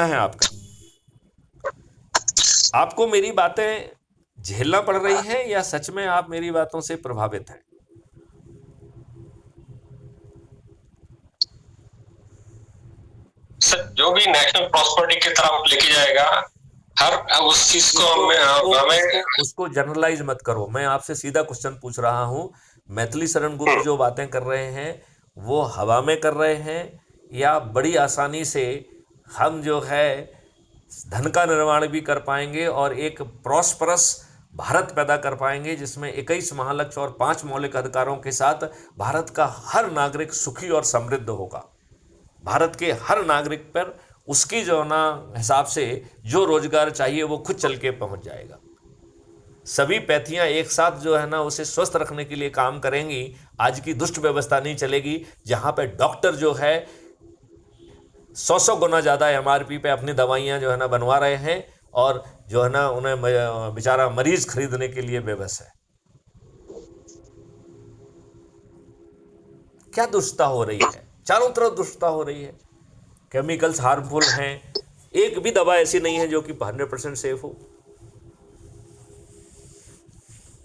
है आपका? आपको मेरी बातें झेलना पड़ रही हैं या सच में आप मेरी बातों से प्रभावित हैं? सर, जो भी नेशनल प्रॉस्पेरिटी की तरफ लेके जाएगा, हर उस चीज को उसको उसको हमें। उसको उसको जनरलाइज मत करो। मैं आपसे सीधा क्वेश्चन पूछ रहा हूं। मैथिली शरण गुप्त जो बातें कर रहे हैं वो हवा में कर रहे हैं या बड़ी आसानी से हम जो है धन का निर्माण भी कर पाएंगे और एक प्रॉस्परस भारत पैदा कर पाएंगे जिसमें 21 महालक्ष्य और 5 मौलिक अधिकारों के साथ भारत का हर नागरिक सुखी और समृद्ध होगा। भारत के हर नागरिक पर उसकी जो ना हिसाब से जो रोजगार चाहिए वो खुद चल के पहुंच जाएगा। सभी पैथियां एक साथ जो है ना उसे स्वस्थ रखने के लिए काम करेंगी। आज की दुष्ट व्यवस्था नहीं चलेगी जहां पे डॉक्टर जो है 100 गुना ज़्यादा एमआरपी पे अपनी दवाइयां जो है ना बनवा रहे हैं और जो है ना उन्हें बेचारा मरीज खरीदने के लिए बेबस है। क्या दुष्टता हो रही है? चारों तरफ दुष्टता हो रही है। केमिकल्स हार्मफुल हैं। एक भी दवा ऐसी नहीं है जो कि 100% सेफ हो।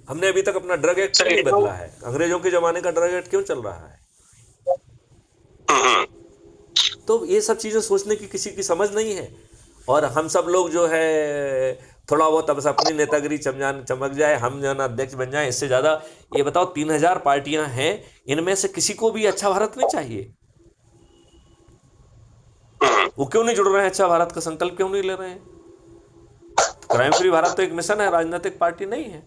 हमने अभी तक अपना ड्रग एक्ट क्यों नहीं बदला है? अंग्रेजों के जमाने का ड्रग एक्ट क्यों चल रहा है? तो ये सब चीजें सोचने की किसी की समझ नहीं है। और हम सब लोग जो है थोड़ा बहुत अब अपनी नेतागिरी चमक जाए, हम जो ना अध्यक्ष बन जाए, इससे ज्यादा ये बताओ 3000 पार्टियां हैं, इनमें से किसी को भी अच्छा भारत नहीं चाहिए? वो क्यों नहीं जुड़ रहे हैं? अच्छा भारत का संकल्प क्यों नहीं ले रहे हैं? क्राइम फ्री भारत तो एक मिशन है, राजनीतिक पार्टी नहीं है।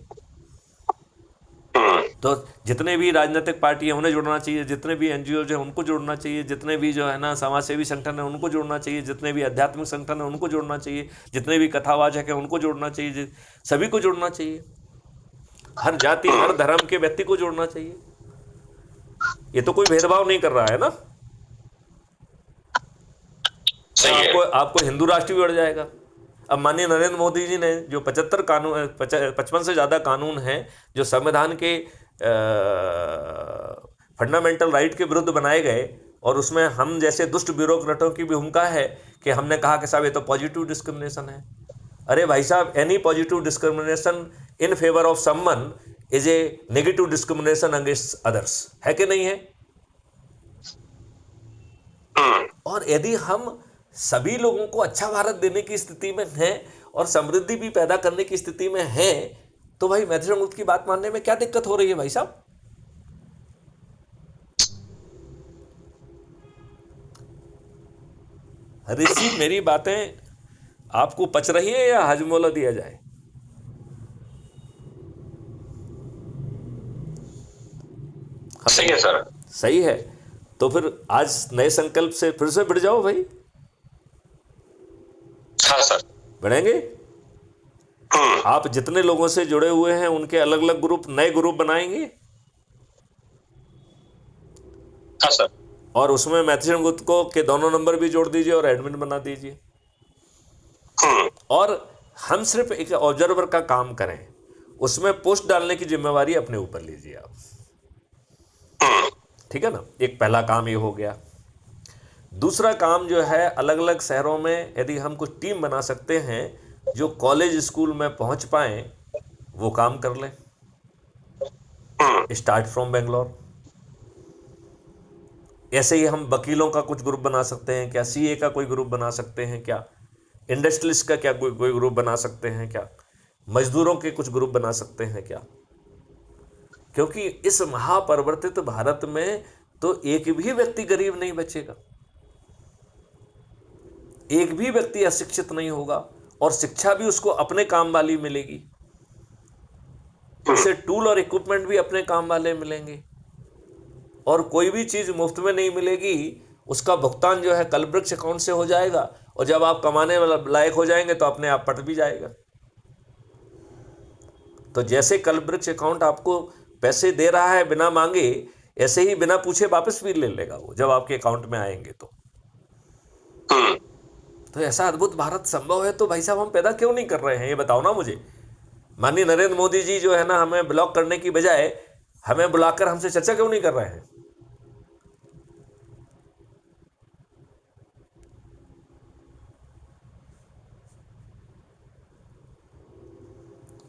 तो जितने भी राजनीतिक पार्टी है उन्हें जुड़ना चाहिए, जितने भी एनजीओ हैं उनको जुड़ना चाहिए, जितने भी जो है ना समाज सेवी संगठन है उनको जुड़ना चाहिए, जितने भी आध्यात्मिक संगठन है उनको जुड़ना चाहिए, जितने भी कथावाचक है उनको जुड़ना चाहिए, सभी को जुड़ना चाहिए। हर जाति हर धर्म के व्यक्ति को जोड़ना चाहिए। ये तो कोई भेदभाव नहीं कर रहा है ना। आपको आपको हिंदू राष्ट्र भी बढ़ जाएगा। अब माननीय नरेंद्र मोदी जी ने जो 75 कानून 55 से ज़्यादा कानून हैं जो संविधान के फंडामेंटल राइट के विरुद्ध बनाए गए, और उसमें हम जैसे दुष्ट ब्यूरोक्रेटों की भी भूमिका है कि हमने कहा कि साहब ये तो पॉजिटिव डिस्क्रिमिनेशन है। अरे भाई साहब, any positive discrimination in favour of someone is a negative discrimination against others, है कि नहीं है? और यदि हम सभी लोगों को अच्छा भारत देने की स्थिति में हैं और समृद्धि भी पैदा करने की स्थिति में हैं, तो भाई मैथिली गुप्त की बात मानने में क्या दिक्कत हो रही है भाई साहब? ऋषि, मेरी बातें आपको पच रही है या हजमोला दिया जाए? सही है सर। सही है। तो फिर आज नए संकल्प से फिर से बढ़ जाओ भाई। हाँ सर। बढ़ेंगे। आप जितने लोगों से जुड़े हुए हैं उनके अलग अलग ग्रुप, नए ग्रुप बनाएंगे। हाँ सर। और उसमें मैथिली गुप्त को के दोनों नंबर भी जोड़ दीजिए और एडमिन बना दीजिए। और हम सिर्फ एक ऑब्जर्वर का काम करें, उसमें पोस्ट डालने की जिम्मेवारी अपने ऊपर लीजिए आप। ठीक है ना? एक पहला काम ये हो गया। दूसरा काम जो है, अलग अलग शहरों में यदि हम कुछ टीम बना सकते हैं जो कॉलेज स्कूल में पहुंच पाए, वो काम कर लें। Start from Bangalore. ऐसे ही हम वकीलों का कुछ ग्रुप बना सकते हैं क्या? सीए का कोई ग्रुप बना सकते हैं क्या? इंडस्ट्रियलिस्ट का क्या कोई ग्रुप बना सकते हैं क्या? मजदूरों के कुछ ग्रुप बना सकते हैं क्या? क्योंकि इस महापरिवर्तित भारत में तो एक भी व्यक्ति गरीब नहीं बचेगा, एक भी व्यक्ति अशिक्षित नहीं होगा, और शिक्षा भी उसको अपने काम वाली मिलेगी, उसे टूल और इक्विपमेंट भी अपने काम वाले मिलेंगे, और कोई भी चीज मुफ्त में नहीं मिलेगी। उसका भुगतान जो है कलवृक्ष अकाउंट से हो जाएगा, और जब आप कमाने लायक हो जाएंगे तो अपने आप पट भी जाएगा। तो जैसे कलवृक्ष अकाउंट आपको पैसे दे रहा है बिना मांगे, ऐसे ही बिना पूछे वापस भी ले लेगा वो जब आपके अकाउंट में आएंगे। तो ऐसा अद्भुत भारत संभव है तो भाई साहब हम पैदा क्यों नहीं कर रहे हैं? ये बताओ ना मुझे। माननीय नरेंद्र मोदी जी जो है ना, हमें ब्लॉक करने की बजाय हमें बुलाकर हमसे चर्चा क्यों नहीं कर रहे हैं?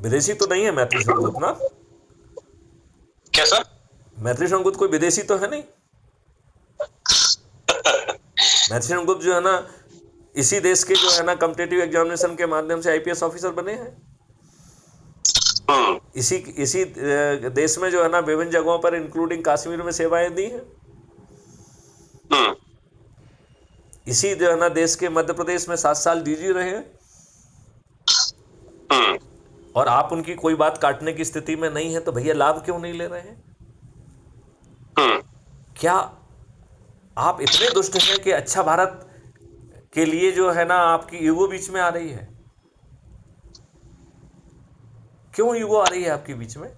विदेशी तो नहीं है मैथिली शंकुत ना? क्या सर? मैथिली शंकुत कोई विदेशी तो है नहीं? मैथिली शंकुत जो है ना, इसी देश के जो है ना कॉम्पिटिटिव एग्जामिनेशन के माध्यम से आईपीएस ऑफिसर बने हैं। इसी देश में जो है ना विभिन्न जगहों पर इंक्लूडिंग कश्मीर में सेवाएं दी हैं। इसी जो है ना देश के मध्य प्रदेश में 7 साल डीजी रहे हैं। और आप उनकी कोई बात काटने की स्थिति में नहीं है, तो भैया लाभ क्यों नहीं ले रहे हैं? क्या आप इतने दुष्ट हैं कि अच्छा भारत के लिए जो है ना आपकी ईगो बीच में आ रही है? क्यों ईगो आ रही है आपके बीच में?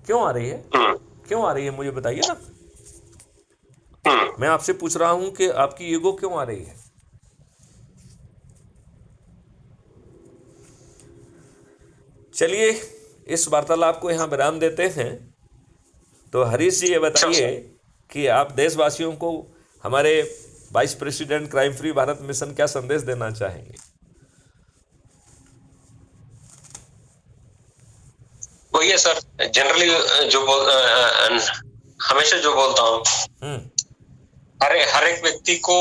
क्यों आ रही है? क्यों आ रही है मुझे बताइए ना। मैं आपसे पूछ रहा हूं कि आपकी ईगो क्यों आ रही है? चलिए इस वार्तालाप को यहां विराम देते हैं। तो हरीश जी ये बताइए कि आप देशवासियों को हमारे vice president crime free Bharat mission क्या संदेश देना चाहेंगे? वही है सर, जनरली हमेशा जो बोलता हूँ, हर एक व्यक्ति को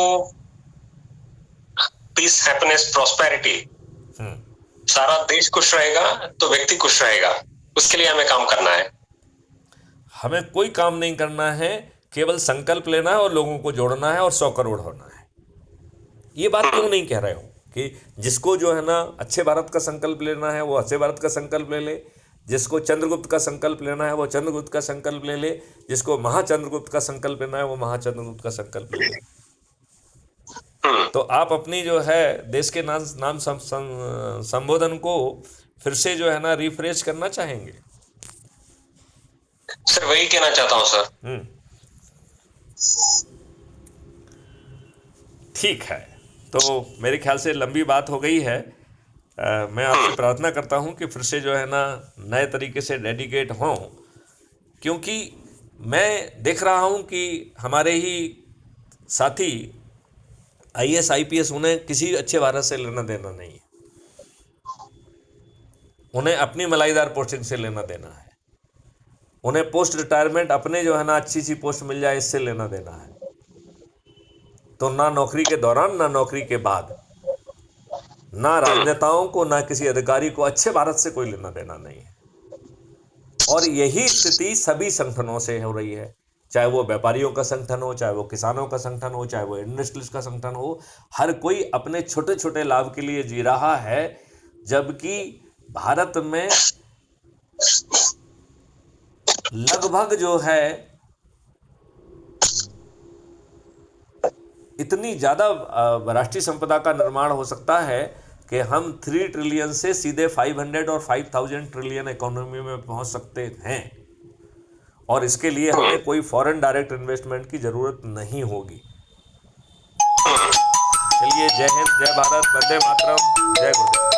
पीस, हैप्पीनेस, प्रॉस्पेरिटी, सारा देश खुश रहेगा तो व्यक्ति खुश रहेगा। उसके लिए हमें काम करना है। हमें कोई काम नहीं करना है, केवल संकल्प लेना है और लोगों को जोड़ना है और 100 करोड़ होना है। ये बात क्यों नहीं कह रहे हो कि जिसको जो है ना अच्छे भारत का संकल्प लेना है वो अच्छे भारत का संकल्प ले ले, जिसको चंद्रगुप्त का संकल्प लेना है वो चंद्रगुप्त का संकल्प ले ले, जिसको महाचंद्रगुप्त का संकल्प लेना है वो महाचंद्रगुप्त का संकल्प ले ले। तो आप अपनी जो है देश के नाम संबोधन को फिर से जो है ना रिफ्रेश करना चाहेंगे? सर वही कहना चाहता हूं सर। ठीक है, तो मेरे ख्याल से लंबी बात हो गई है। मैं आपसे प्रार्थना करता हूं कि फिर से जो है ना नए तरीके से डेडिकेट हों, क्योंकि मैं देख रहा हूं कि हमारे ही साथी आईएएस आईपीएस, उन्हें किसी अच्छे भारत से लेना देना नहीं है। उन्हें अपनी मलाईदार पोस्टिंग से लेना देना है। उन्हें पोस्ट रिटायरमेंट अपने जो है ना अच्छी सी पोस्ट मिल जाए इससे लेना देना है। तो ना नौकरी के दौरान, ना नौकरी के बाद, ना राजनेताओं को, ना किसी अधिकारी को अच्छे भारत से कोई लेना देना नहीं है। और यही स्थिति सभी संगठनों से हो रही है, चाहे वो व्यापारियों का संगठन हो, चाहे वो किसानों का संगठन हो, चाहे वो इंडस्ट्रियलिस्ट का संगठन हो। हर कोई अपने छोटे छोटे लाभ के लिए जी रहा है, जबकि भारत में लगभग जो है इतनी ज्यादा राष्ट्रीय संपदा का निर्माण हो सकता है कि हम 3 ट्रिलियन से सीधे 500 और 5000 ट्रिलियन इकोनॉमी में पहुंच सकते हैं। और इसके लिए हमें कोई फॉरेन डायरेक्ट इन्वेस्टमेंट की जरूरत नहीं होगी। चलिए, जय हिंद, जय भारत, वंदे मातरम, जय गुरुदेव।